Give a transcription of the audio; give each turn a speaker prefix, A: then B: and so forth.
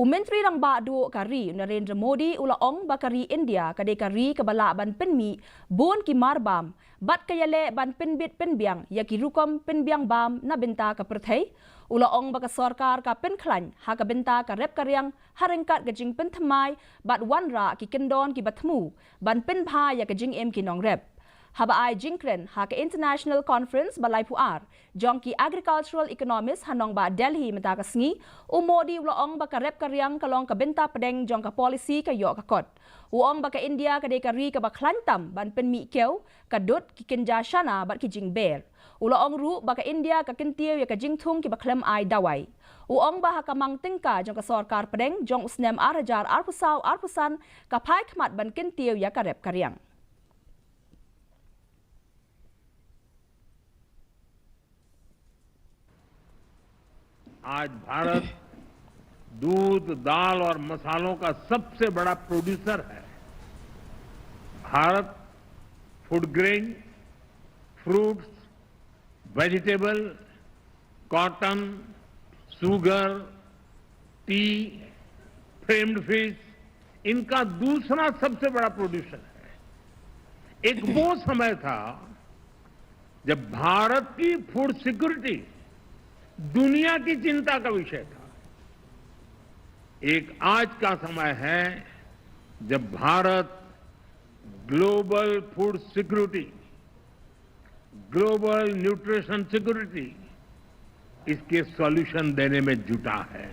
A: Menteri rang ba duo kari Narendra Modi ula ong bakari India kade kari kabala ban penmi bon ki marbam bat kayale ban penbit penbiang ya ki rukom penbiang bam na benta ka perthai ula ong baka sarkar ka penklan ha ka benta ka rep karyang harengkat gajing penthamai bat wanra ki kendon ki batmu ban penbha ya gajing em ki nong rep haba ai jingkren ha ka international conference balai puar jong ki agricultural economist hanong ba Delhi mata ka sngi u Modi ula ong baka rep karyang kalong ka benta pedeng jong ka policy ka yo ka kot u ong baka India ka de kari ka ba klantam ban penmi keu ka dot ki kenja shana bat ki jing ber ula ong ru baka India ka kintiu ya ka jing thung ki ba klem ai dawai u ong ba ha ka mang tingka jong ka sarkar pedeng jong usnem arajar arpusau arpusan ka phai khmat ban kintiu ya ka rep karyang
B: आज भारत दूध, दाल और मसालों का सबसे बड़ा प्रोड्यूसर है। Bharat food grain, fruits, vegetable, cotton, sugar, T, framed fish इनका दूसरा सबसे बड़ा प्रोड्यूसर है। एक वो समय था जब भारत की फूड सिक्योरिटी दुनिया की चिंता का विषय था। एक आज का समय है जब Bharat global food security, global nutrition security इसके सॉल्यूशन देने में जुटा है।